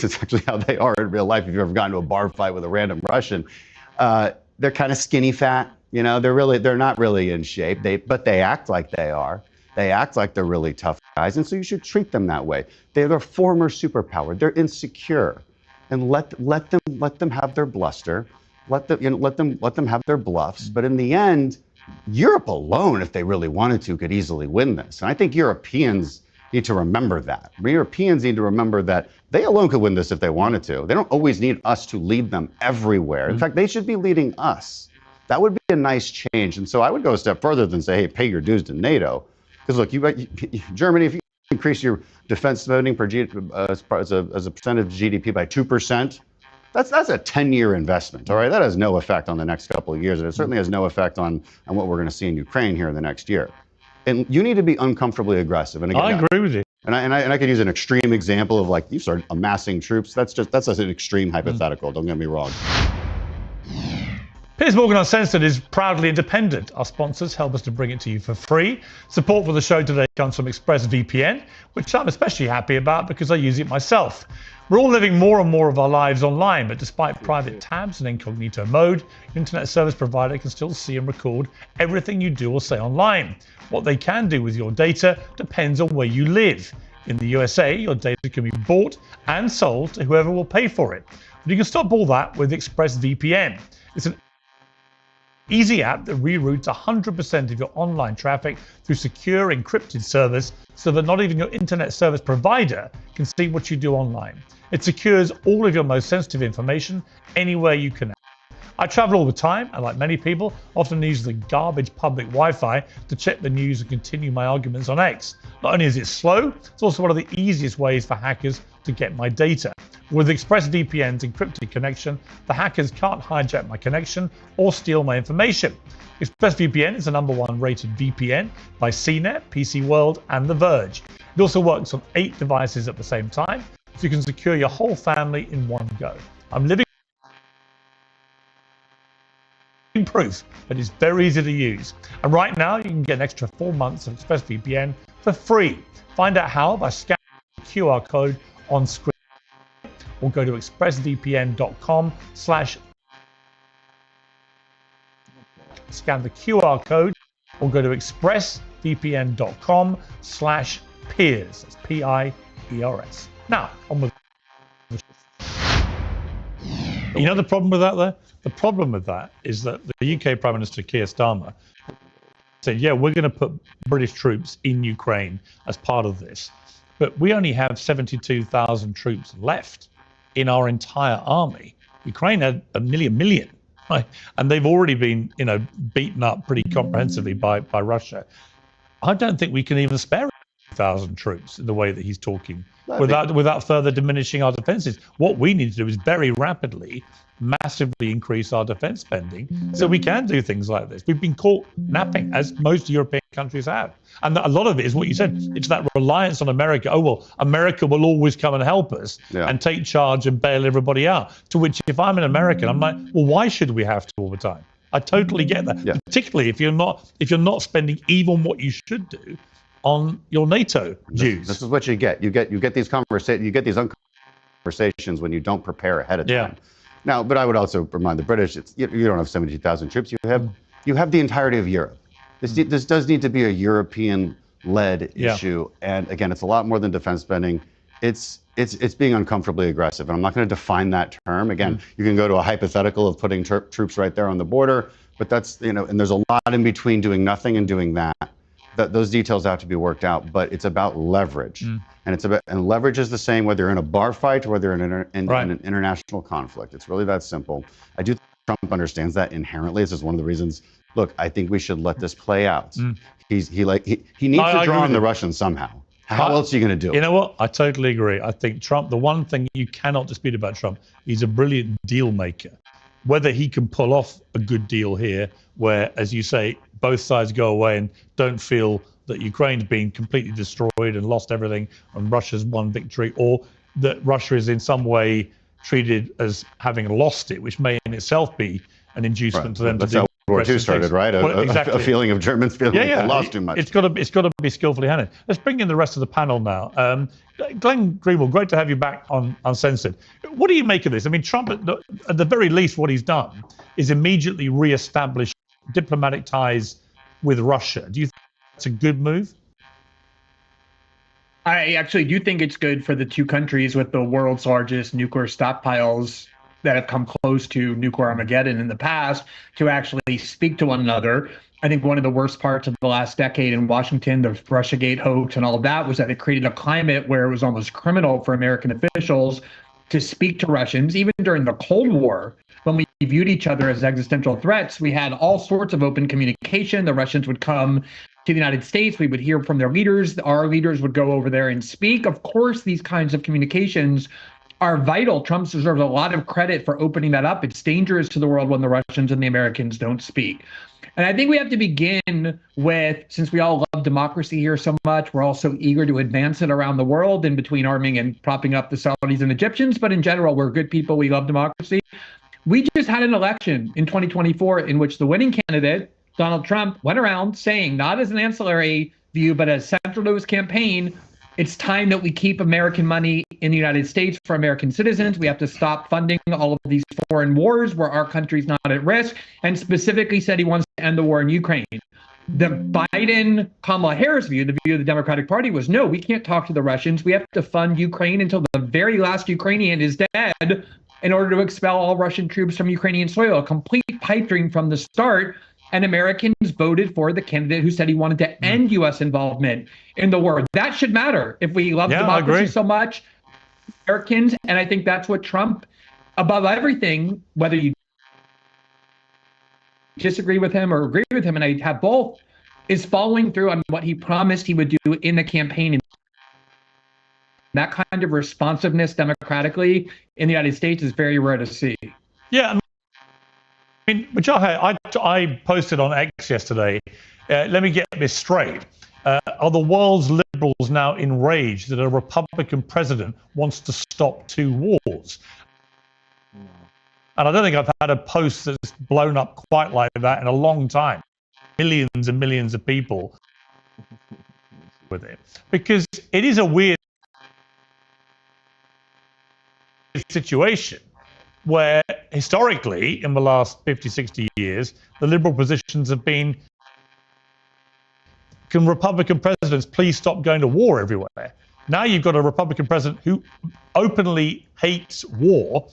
this is actually how they are in real life. If you've ever gotten to a bar fight with a random Russian, they're kind of skinny fat. You know, they're not really in shape. But they act like they are. They act like they're really tough guys, and so you should treat them that way. They're their former superpower. They're insecure, and let them have their bluster. Let them have their bluffs. But in the end, Europe alone, if they really wanted to, could easily win this. And I think Europeans need to remember that. Europeans need to remember that they alone could win this if they wanted to. They don't always need us to lead them everywhere. In fact, they should be leading us. That would be a nice change. And so I would go a step further than say, hey, pay your dues to NATO. Because look, Germany, if you increase your defense spending as a percentage of GDP by 2%, that's a 10-year investment, all right? That has no effect on the next couple of years, and it certainly has no effect on what we're going to see in Ukraine here in the next year. And you need to be uncomfortably aggressive. And again, I agree with you. And I could use an extreme example of, like, you start amassing troops. That's an extreme hypothetical. Don't get me wrong. Piers Morgan Uncensored is proudly independent. Our sponsors help us to bring it to you for free. Support for the show today comes from ExpressVPN, which I'm especially happy about because I use it myself. We're all living more and more of our lives online, but despite private tabs and incognito mode, your internet service provider can still see and record everything you do or say online. What they can do with your data depends on where you live. In the USA, your data can be bought and sold to whoever will pay for it. But you can stop all that with ExpressVPN. It's an easy app that reroutes 100% of your online traffic through secure encrypted servers so that not even your internet service provider can see what you do online. It secures all of your most sensitive information anywhere you connect. I travel all the time, and like many people, often use the garbage public Wi-Fi to check the news and continue my arguments on X. Not only is it slow, it's also one of the easiest ways for hackers to get my data. With ExpressVPN's encrypted connection, the hackers can't hijack my connection or steal my information. ExpressVPN is the #1 rated VPN by CNET, PC World, and The Verge. It also works on 8 devices at the same time, so you can secure your whole family in one go. I'm living proof that it's very easy to use. And right now, you can get an extra 4 months of ExpressVPN for free. Find out how by scanning the QR code on screen, or go to expressvpn.com/ scan the QR code, or go to expressvpn.com/Piers. That's Piers. Now, on with you know the problem with that though? The problem with that is that the UK Prime Minister Keir Starmer said, yeah, we're going to put British troops in Ukraine as part of this. But we only have 72,000 troops left in our entire army. Ukraine had nearly 1 million, right? And they've already been, beaten up pretty comprehensively by Russia. I don't think we can even spare 1,000 troops in the way that he's talking without further diminishing our defenses. What we need to do is very rapidly, massively increase our defense spending so we can do things like this. We've been caught napping, as most European countries have. And a lot of it is what you said. It's that reliance on America. Oh, well, America will always come and help us and take charge and bail everybody out. To which, if I'm an American, I'm like, well, why should we have to all the time? I totally get that. Yeah. Particularly if you're not spending even what you should do on your NATO dues. This is what you get. You get these conversations when you don't prepare ahead of time. Yeah. Now, but I would also remind the British, you don't have 72,000 troops. You have the entirety of Europe. This does need to be a European-led issue. And again, it's a lot more than defense spending. It's being uncomfortably aggressive. And I'm not going to define that term. Again, you can go to a hypothetical of putting troops right there on the border, but that's, and there's a lot in between doing nothing and doing that. Those details have to be worked out, but it's about leverage. And leverage is the same whether you're in a bar fight or whether you're in an international conflict. It's really that simple. I do think Trump understands that inherently. This is one of the reasons, look, I think we should let this play out. He needs to draw on the Russians somehow. How else are you going to do it? You know what? I totally agree. I think Trump, the one thing you cannot dispute about Trump, he's a brilliant deal maker. Whether he can pull off a good deal here where, as you say, both sides go away and don't feel that Ukraine's been completely destroyed and lost everything and Russia's won victory, or that Russia is in some way treated as having lost it, which may in itself be an inducement to them to do War II started, right? A feeling of Germans feeling like they lost too much. It's got to be skillfully handled. Let's bring in the rest of the panel now. Glenn Greenwald, great to have you back on Uncensored. What do you make of this? I mean, Trump, at the very least, what he's done is immediately re-establish diplomatic ties with Russia. Do you think that's a good move? I actually do think it's good for the two countries with the world's largest nuclear stockpiles that have come close to nuclear Armageddon in the past to actually speak to one another. I think one of the worst parts of the last decade in Washington, the Russiagate hoax and all of that, was that it created a climate where it was almost criminal for American officials to speak to Russians. Even during the Cold War, when we viewed each other as existential threats, we had all sorts of open communication. The Russians would come to the United States. We would hear from their leaders. Our leaders would go over there and speak. Of course, these kinds of communications are vital. Trump deserves a lot of credit for opening that up. It's dangerous to the world when the Russians and the Americans don't speak. And I think we have to begin with, since we all love democracy here so much, we're all so eager to advance it around the world in between arming and propping up the Saudis and Egyptians. But in general, we're good people. We love democracy. We just had an election in 2024 in which the winning candidate, Donald Trump, went around saying, not as an ancillary view, but as central to his campaign, it's time that we keep American money in the United States for American citizens. We have to stop funding all of these foreign wars where our country's not at risk, and specifically said he wants to end the war in Ukraine. The Biden-Kamala Harris view, the view of the Democratic Party, was no, we can't talk to the Russians. We have to fund Ukraine until the very last Ukrainian is dead in order to expel all Russian troops from Ukrainian soil. A complete pipe dream from the start. And Americans voted for the candidate who said he wanted to end U.S. involvement in the war. That should matter if we love democracy so much, Americans. And I think that's what Trump, above everything, whether you disagree with him or agree with him, and I have both, is following through on what he promised he would do in the campaign. And that kind of responsiveness democratically in the United States is very rare to see. Yeah. I mean, Wajahat, I posted on X yesterday, let me get this straight. Are the world's liberals now enraged that a Republican president wants to stop two wars? And I don't think I've had a post that's blown up quite like that in a long time. Millions and millions of people with it. Because it is a weird situation where historically, in the last 50, 60 years, the liberal positions have been, can Republican presidents please stop going to war everywhere? Now you've got a Republican president who openly hates war,